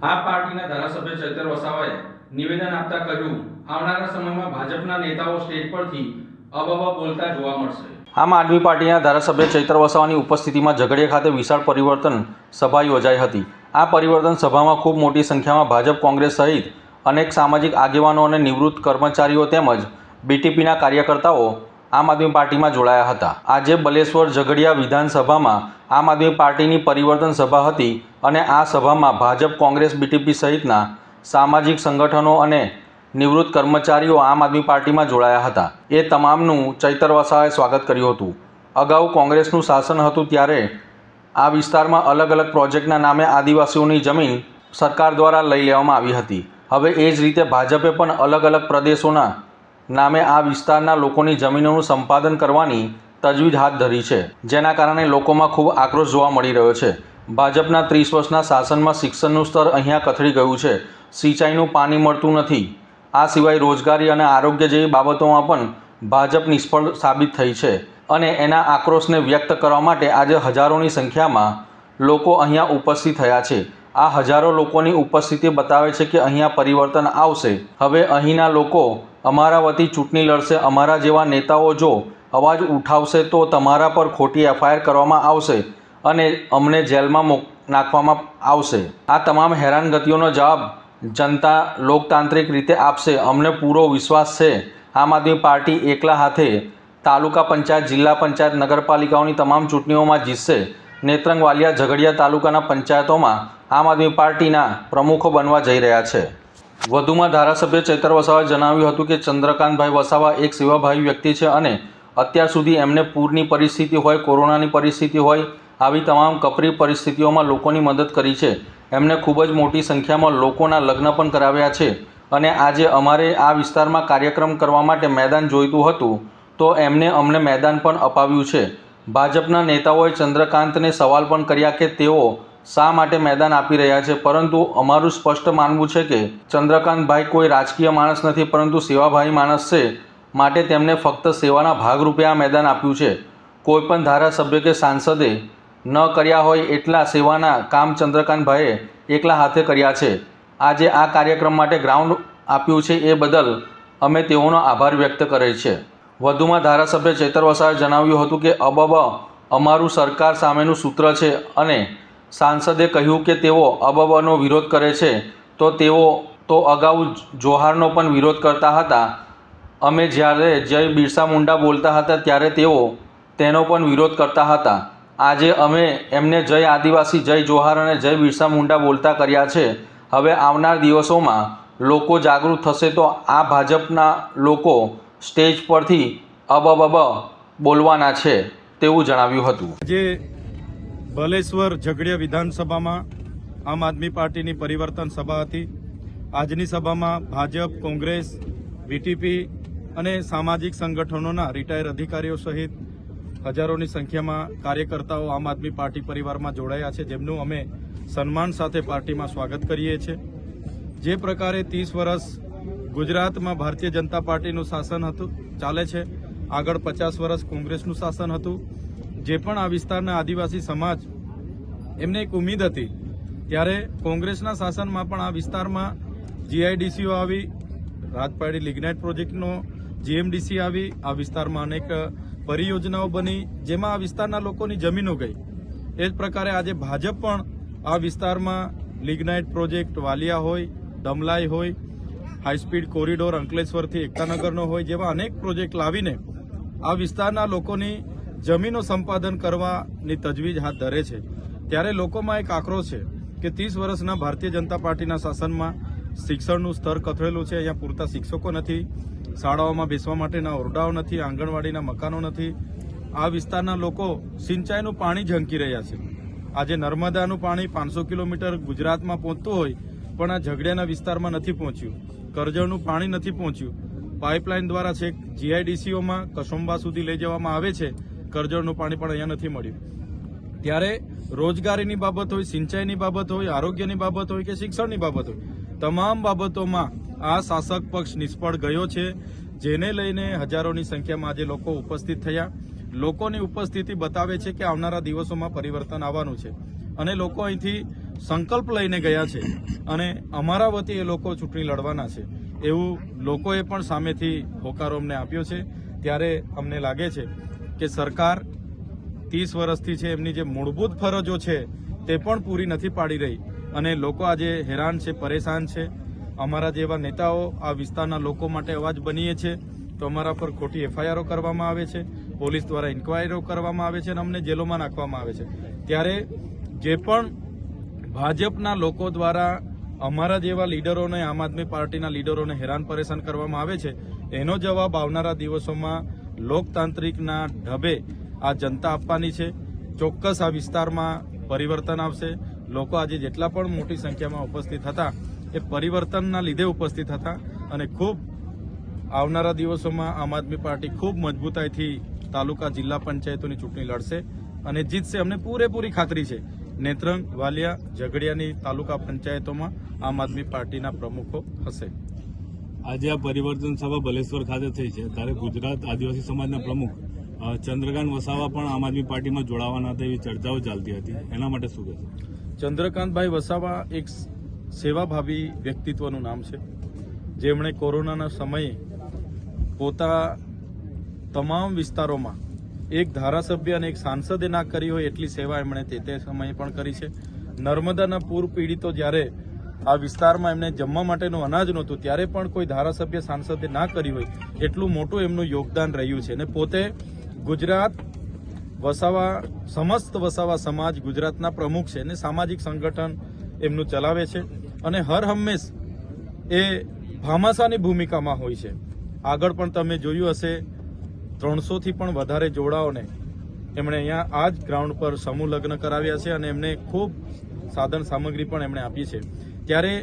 આપ પાર્ટીના ધારાસભ્ય ચૈતર વસાવાએ નિવેદન આપતા કહ્યું, આવનારા સમયમાં ભાજપના નેતાઓ સ્ટેજ પરથી અબબ બોલતા જોવા મળશે। આમ આદમી પાર્ટીના ધારાસભ્ય ચૈતર વસાવાની ઉપસ્થિતિમાં ઝઘડિયા ખાતે વિશાળ પરિવર્તન સભા યોજાઈ હતી। આ પરિવર્તન સભામાં ખૂબ મોટી સંખ્યામાં ભાજપ, કોંગ્રેસ સહિત અનેક સામાજિક આગેવાનો અને નિવૃત્ત કર્મચારીઓ તેમજ બીટીપીના કાર્યકર્તાઓ આમ આદમી પાર્ટીમાં જોડાયા હતા। આજે બલેશ્વર ઝઘડિયા વિધાનસભામાં આમ આદમી પાર્ટીની પરિવર્તન સભા હતી અને આ સભામાં ભાજપ, કોંગ્રેસ, બીટીપી સહિતના સામાજિક સંગઠનો અને નિવૃત્ત કર્મચારીઓ આમ આદમી પાર્ટીમાં જોડાયા હતા। એ તમામનું ચૈતર વસાવાએ સ્વાગત કર્યું હતું। અગાઉ કોંગ્રેસનું શાસન હતું ત્યારે આ વિસ્તારમાં અલગ અલગ પ્રોજેક્ટના નામે આદિવાસીઓની જમીન સરકાર દ્વારા લઈ લેવામાં આવી હતી। હવે એ જ રીતે ભાજપે પણ અલગ અલગ પ્રદેશોના નામે આ વિસ્તારના લોકોની જમીનોનું સંપાદન કરવાની તજવીજ હાથ ધરી છે, જેના કારણે લોકોમાં ખૂબ આક્રોશ જોવા મળી રહ્યો છે। ભાજપના 30 વર્ષના શાસનમાં શિક્ષણનું સ્તર અહીંયા કથળી ગયું છે, સિંચાઈનું પાણી મળતું નથી। આ સિવાય રોજગારી અને આરોગ્ય જેવી બાબતોમાં પણ ભાજપ નિષ્ફળ સાબિત થઈ છે અને એના આક્રોશને વ્યક્ત કરવા માટે આજે હજારોની સંખ્યામાં લોકો અહીંયા ઉપસ્થિત થયા છે। આ હજારો લોકોની ઉપસ્થિતિ બતાવે છે કે અહીંયા પરિવર્તન આવશે। હવે અહીંના લોકો અમારા વતી ચૂંટણી લડશે। અમારા જેવા નેતાઓ જો અવાજ ઉઠાવશે તો તમારા પર ખોટી એફઆઈઆર કરવામાં આવશે અને અમને જેલમાં નાખવામાં આવશે। આ તમામ હેરાનગતિઓનો જવાબ જનતા લોકતાંત્રિક રીતે આપશે। અમને પૂરો વિશ્વાસ છે આમ આદમી પાર્ટી એકલા હાથે તાલુકા પંચાયત, જિલ્લા પંચાયત, નગરપાલિકાઓની તમામ ચૂંટણીઓમાં જીતશે। નેત્રંગ, વાલિયા, ઝઘડિયા તાલુકાના પંચાયતોમાં આમ આદમી પાર્ટીના પ્રમુખો બનવા જઈ રહ્યા છે। વધુમાં ધારાસભ્ય ચૈતર વસાવાએ જણાવ્યું હતું કે ચંદ્રકાંતભાઈ વસાવા એક સેવાભાવી વ્યક્તિ છે અને અત્યાર સુધી એમને પૂરની પરિસ્થિતિ હોય, કોરોનાની પરિસ્થિતિ હોય, આવી તમામ કપરી પરિસ્થિતિઓમાં લોકોની મદદ કરી છે। એમને ખૂબ જ મોટી સંખ્યામાં લોકોના લગ્ન પણ કરાવ્યા છે અને આજે અમારે આ વિસ્તારમાં કાર્યક્રમ કરવા માટે મેદાન જોઈતું હતું તો એમને અમને મેદાન પણ અપાવ્યું છે। ભાજપના નેતાઓએ ચંદ્રકાંતને સવાલ પણ કર્યા કે તેઓ શા માટે મેદાન આપી રહ્યા છે, પરંતુ અમારું સ્પષ્ટ માનવું છે કે ચંદ્રકાંતભાઈ કોઈ રાજકીય માણસ નથી પરંતુ સેવાભાવી માણસ છે, માટે તેમને ફક્ત સેવાના ભાગરૂપે આ મેદાન આપ્યું છે। કોઈપણ ધારાસભ્ય કે સાંસદે ન કર્યા હોય એટલા સેવાના કામ ચંદ્રકાંતભાઈએ એકલા હાથે કર્યા છે। આજે આ કાર્યક્રમ માટે ગ્રાઉન્ડ આપ્યું છે એ બદલ અમે તેઓનો આભાર વ્યક્ત કરે છે। વધુમાં ધારાસભ્ય ચૈતર વસાવાએ જણાવ્યું હતું કે અબબ અમારું સરકાર સામેનું સૂત્ર છે અને સાંસદે કહ્યું કે તેઓ અબબનો વિરોધ કરે છે તો તેઓ તો અગાઉ જોહારનો પણ વિરોધ કરતા હતા। અમે જ્યારે જય બિરસા મુંડા બોલતા હતા ત્યારે તેઓ તેનો પણ વિરોધ કરતા હતા। આજે અમે એમને જય આદિવાસી, જય જોહાર અને જય બિરસા મુંડા બોલતા કર્યા છે। હવે આવનાર દિવસોમાં લોકો જાગૃત થશે તો આ ભાજપના લોકો સ્ટેજ પરથી અબબ બોલવાના છે તેવું જણાવ્યું હતું। આજે બલેશ્વર ઝઘડિયા વિધાનસભામાં આમ આદમી પાર્ટીની પરિવર્તન સભા હતી। આજની સભામાં ભાજપ, કોંગ્રેસ, બીટીપી અને સામાજિક સંગઠનોના રિટાયર અધિકારીઓ સહિત હજારોની સંખ્યામાં કાર્યકર્તાઓ આમ આદમી પાર્ટી પરિવારમાં જોડાયા છે, જેમનું અમે સન્માન સાથે પાર્ટીમાં સ્વાગત કરીએ છીએ। જે પ્રકારે 30 વર્ષ ગુજરાતમાં ભારતીય જનતા પાર્ટીનું શાસન હતું ચાલે છે, આગળ 50 વર્ષ કોંગ્રેસનું શાસન હતું। જે પણ આ વિસ્તારના આદિવાસી સમાજ એમને એક ઉમ્મીદ હતી, ત્યારે કોંગ્રેસના શાસનમાં પણ આ વિસ્તારમાં જીઆઈડીસીઓ આવી, રાજપાડી લિગ્નાઇટ પ્રોજેક્ટનો જીએમડીસી આવી, આ વિસ્તારમાં અનેક પરિયોજનાઓ બની, જેમાં આ વિસ્તારના લોકોની જમીનો ગઈ। એ જ પ્રકારે આજે ભાજપ પણ આ વિસ્તારમાં લિગ્નાઇટ પ્રોજેક્ટ વાલિયા હોય, દમલાઈ હોય, હાઈસ્પીડ કોરિડોર અંકલેશ્વરથી એકતાનગરનો હોય, જેવા અનેક પ્રોજેક્ટ લાવીને આ વિસ્તારના લોકોની જમીનો સંપાદન કરવાની તજવીજ હાથ ધરે છે। ત્યારે લોકોમાં એક આક્રોશ છે કે 30 વર્ષના ભારતીય જનતા પાર્ટીના શાસનમાં શિક્ષણનું સ્તર કથળેલું છે। અહીંયા પૂરતા શિક્ષકો નથી, શાળાઓમાં બેસવા માટેના ઓરડાઓ નથી, આંગણવાડીના મકાનો નથી। આ વિસ્તારના લોકો સિંચાઈનું પાણી ઝંકી રહ્યા છે। આજે નર્મદાનું પાણી 500 કિલોમીટર ગુજરાતમાં પહોંચતું હોય પણ આ ઝઘડિયાના વિસ્તારમાં નથી પહોંચ્યું। કરજણનું પાણી નથી પહોંચ્યું। પાઇપલાઇન દ્વારા છેક જીઆઈડીસીઓમાં કસુંબા સુધી લઈ જવામાં આવે છે, કરજણનું પાણી પણ અહીંયા નથી મળ્યું। ત્યારે રોજગારીની બાબત હોય, સિંચાઈની બાબત હોય, આરોગ્યની બાબત હોય કે શિક્ષણની બાબત હોય, તમામ બાબતોમાં આ શાસક પક્ષ નિષ્ફળ ગયો છે, જેને લઈને હજારોની સંખ્યામાં આજે લોકો ઉપસ્થિત થયા। લોકોની ઉપસ્થિતિ બતાવે છે કે આવનારા દિવસોમાં પરિવર્તન આવવાનું છે અને લોકો અહીંથી સંકલ્પ લઈને ગયા છે અને અમારા વતી એ લોકો ચૂંટણી લડવાના છે એવું લોકોએ પણ સામેથી હોકારો અમને આપ્યો છે. ત્યારે અમને લાગે છે કે સરકાર 30 વર્ષથી છે એમની જે મૂળભૂત ફરજો છે તે પણ પૂરી નથી પાડી રહી અને લોકો આજે હેરાન છે, પરેશાન છે. અમારા જેવા નેતાઓ આ વિસ્તારના લોકો માટે અવાજ બનીએ છે તો અમારા પર ખોટી એફઆઈઆરો કરવામાં આવે છે, પોલીસ દ્વારા ઇન્ક્વાયરીઓ કરવામાં આવે છે અને અમને જેલોમાં નાખવામાં આવે છે. ત્યારે જે પણ ભાજપના લોકો દ્વારા અમારા જેવા લીડરોને, આમ આદમી પાર્ટીના લીડરોને હેરાન પરેશાન કરવામાં આવે છે એનો જવાબ આવનારા દિવસોમાં લોકતાંત્રિકના ઢબે આ જનતા આપવાની છે. ચોક્કસ આ વિસ્તારમાં પરિવર્તન આવશે. લોકો આજે જેટલા પણ મોટી સંખ્યામાં ઉપસ્થિત હતા એ પરિવર્તનના લીધે ઉપસ્થિત હતા અને ખૂબ આવનારા દિવસોમાં આમ આદમી પાર્ટી ખૂબ મજબૂતાઈથી તાલુકા, જિલ્લા પંચાયતોની ચૂંટણી લડશે અને જીતશે. અમને પૂરેપૂરી ખાતરી છે. નેત્રંગ, વાલિયા, ઝઘડિયાની તાલુકા પંચાયતોમાં આમ આદમી પાર્ટીના પ્રમુખો હશે. આજે આ પરિવર્તન સભા બલેશ્વર ખાતે થઈ છે ત્યારે ગુજરાત આદિવાસી સમાજના પ્રમુખ ચંદ્રકાંત વસાવા પણ આમ આદમી પાર્ટીમાં જોડાવાના હતા એવી ચર્ચાઓ ચાલતી હતી, એના માટે શું કહેશો? ચંદ્રકાંતભાઈ વસાવા એક સેવાભાવી વ્યક્તિત્વનું નામ છે, જેમણે કોરોનાના સમયે પોતા તમામ વિસ્તારોમાં એક ધારાસભ્ય અને એક સાંસદે ના કરી હોય એટલી સેવા એમણે તે સમયે પણ કરી છે. નર્મદાના પૂર પીડિતો જ્યારે આ વિસ્તારમાં એમને જમવા માટેનું અનાજ નહોતું ત્યારે પણ કોઈ ધારાસભ્ય, સાંસદે ના કરી હોય એટલું મોટું એમનું યોગદાન રહ્યું છે અને પોતે ગુજરાત વસાવા, સમસ્ત વસાવા સમાજ ગુજરાતના પ્રમુખ છે અને સામાજિક સંગઠન એમનું ચલાવે છે અને હર હંમેશ એ ભામાશાની ભૂમિકામાં હોય છે. આગળ પણ તમે જોયું હશે 300થી પણ વધારે જોડાઓને એમણે અહીંયા આ જ ગ્રાઉન્ડ પર સમૂહ લગ્ન કરાવ્યા છે અને એમને ખૂબ સાધન સામગ્રી પણ એમણે આપી છે. ત્યારે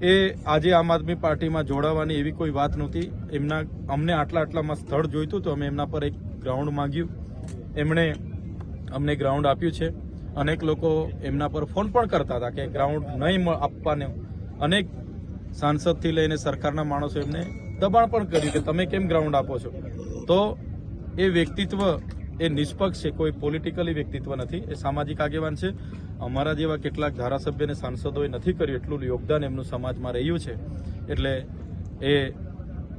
એ આજે આમ આદમી પાર્ટીમાં જોડાવાની એવી કોઈ વાત નહોતી. અમને આટલામાં સ્થળ જોઈતું તો અમે એમના પર એક ગ્રાઉન્ડ માંગ્યું, એમણે અમને ગ્રાઉન્ડ આપ્યું છે. અનેક લોકો એમના પર ફોન પણ કરતા હતા કે ગ્રાઉન્ડ નહીં આપવાને. અનેક સાંસદથી લઈને સરકારના માણસો એમને દબાણ પણ કર્યું કે તમે કેમ ગ્રાઉન્ડ આપો છો. તો એ વ્યક્તિત્વ એ નિષ્પક્ષ છે, કોઈ પોલિટિકલી વ્યક્તિત્વ નથી, એ સામાજિક આગેવાન છે. અમારા જેવા કેટલાક ધારાસભ્ય અને સાંસદોએ નથી કર્યું એટલું યોગદાન એમનું સમાજમાં રહ્યું છે. એટલે એ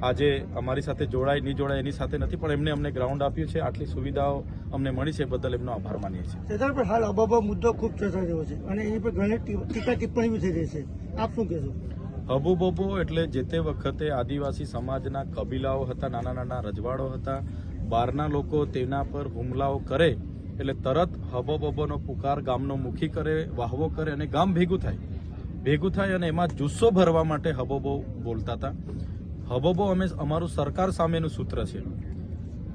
આજે અમારી સાથે જોડાય નહીં જોડાય એની સાથે નથી, પણ એમને અમને ગ્રાઉન્ડ આપ્યું છે, આટલી સુવિધાઓ અમને મળી છે, બદલ એમનો આભાર માનીએ છીએ. હાલ અબાબા મુદ્દો ખૂબ ચર્ચા રહ્યો છે અને એની પર ઘણી ટીકા ટિપ્પણી બી થઈ રહી છે, આપ શું કહેશો? હબુબબો એટલે જે તે વખતે આદિવાસી સમાજના કબીલાઓ હતા, નાના નાના રજવાડો હતા, બહારના લોકો તેના પર હુમલાઓ કરે એટલે તરત હબોબબોનો પુકાર ગામનો મુખી કરે, વાહવો કરે અને ગામ ભેગું થાય અને એમાં જુસ્સો ભરવા માટે હબોબો બોલતા હતા. હબોબો અમે અમારું સરકાર સામેનું સૂત્ર છે.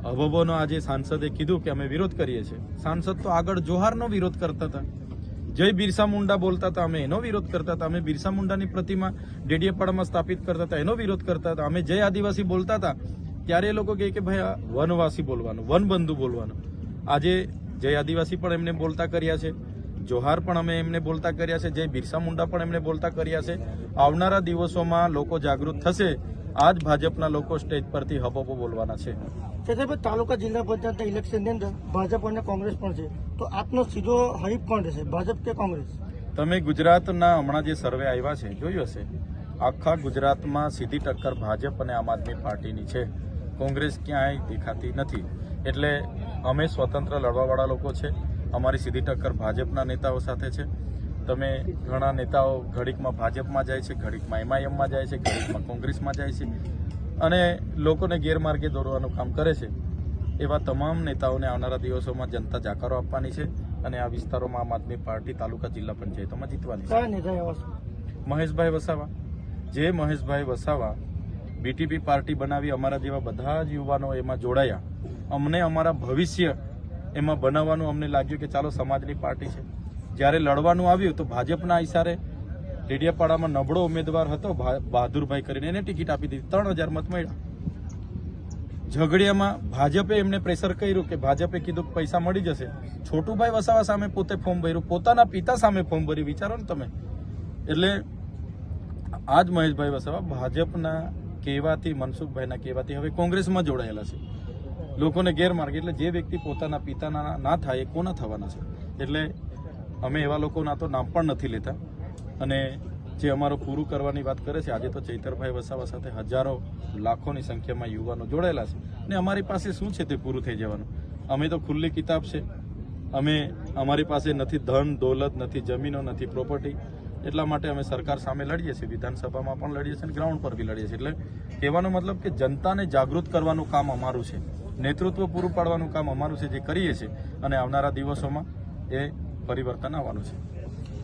હબોબોનો આજે સાંસદે કીધું કે અમે વિરોધ કરીએ છીએ. સાંસદ તો આગળ જોહારનો વિરોધ કરતા હતા, જય બિરસા મુંડા બોલતા હતા, અમે એનો વિરોધ કરતા હતા. અમે બિરસા મુંડાની પ્રતિમા ડેડિયાપાડામાં સ્થાપિત કરતા હતા, એનો વિરોધ કરતા હતા. અમે જય આદિવાસી બોલતા હતા ત્યારે એ લોકો કહે કે ભાઈ આ વનવાસી બોલવાનું, વનબંધુ બોલવાનું. આજે જય આદિવાસી પણ એમને બોલતા કર્યા છે, જોહાર પણ અમે એમને બોલતા કર્યા છે, જય બિરસા મુંડા પણ એમને બોલતા કર્યા છે. આવનારા દિવસોમાં લોકો જાગૃત થશે. આજ ભાજપના લોકો સ્ટેજ પરથી હબોબો બોલવાના છે. છતાં તાલુકા, જિલ્લા પંચાયતના ઇલેક્શનની અંદર ભાજપ અને કોંગ્રેસ પણ છે, તો આપનો સીધો હરીફ કોણ રહેશે, ભાજપ કે કોંગ્રેસ? તમે ગુજરાતના હમણાં જે સર્વે આવ્યા છે જોયું હશે, આખા ગુજરાતમાં સીધી ટક્કર ભાજપ અને આમ આદમી પાર્ટીની છે. કોંગ્રેસ ક્યાંય દેખાતી નથી. એટલે અમે સ્વતંત્ર લડવાવાળા લોકો છે. અમારી સીધી ટક્કર ભાજપના નેતાઓ સાથે છે. તમે ઘણા નેતાઓ ઘડીકમાં ભાજપમાં જાય છે, ઘડીકમાં એમઆઈએમમાં જાય છે, ઘડીકમાં કોંગ્રેસમાં જાય છે અને લોકોને ગેરમાર્ગે દોરવાનું કામ કરે છે. એવા તમામ નેતાઓને આવનારા દિવસોમાં જનતા જાકારો આપવાની છે અને આ વિસ્તારોમાં આમ આદમી પાર્ટી તાલુકા, જિલ્લા પંચાયતોમાં જીતવાની છે. મહેશભાઈ વસાવા, જે મહેશભાઈ વસાવા બીટીપી પાર્ટી બનાવી, અમારા જેવા બધા જ યુવાનો એમાં જોડાયા. અમને અમારા ભવિષ્ય એમાં બનાવવાનું અમને લાગ્યું કે ચાલો સમાજની પાર્ટી છે. જ્યારે લડવાનું આવ્યું તો ભાજપના ઇશારે ડેડિયાપાડામાં નબળો ઉમેદવાર હતો બહાદુરભાઈ કરીને, એને ટિકિટ આપી દીધી. 3000 મત મળ્યા. ઝઘડિયામાં ભાજપે એમને પ્રેશર કર્યું કે ભાજપે કીધું કે પૈસા મળી જશે. છોટુભાઈ વસાવા સામે પોતે ફોર્મ ભર્યું, પોતાના પિતા સામે ફોર્મ ભર્યું. વિચારો ને તમે. એટલે આજ મહેશભાઈ વસાવા ભાજપના કહેવાથી, મનસુખભાઈના કહેવાથી હવે કોંગ્રેસમાં જોડાયેલા છે. લોકોને ગેરમાર્ગે, એટલે જે વ્યક્તિ પોતાના પિતાના ના થાય એ કોના થવાના છે. એટલે અમે એવા લોકોના તો નામ પણ નથી લેતા. અને જે અમારો પૂરું કરવાની વાત કરે છે, આજે તો ચૈતરભાઈ વસાવા સાથે હજારો લાખોની સંખ્યામાં યુવાનો જોડાયેલા છે ને અમારી પાસે શું છે તે પૂરું થઈ જવાનું. અમે તો ખુલ્લી કિતાબ છે. અમારી પાસે નથી ધન દોલત, નથી જમીનો, નથી પ્રોપર્ટી. એટલા માટે અમે સરકાર સામે લડીએ છીએ, વિધાનસભામાં પણ લડીએ છીએ અને ગ્રાઉન્ડ પર બી લડીએ છીએ. એટલે કહેવાનો મતલબ કે જનતાને જાગૃત કરવાનું કામ અમારું છે, નેતૃત્વ પૂરું પાડવાનું કામ અમારું છે, જે કરીએ છીએ અને આવનારા દિવસોમાં એ પરિવર્તન આવવાનું છે.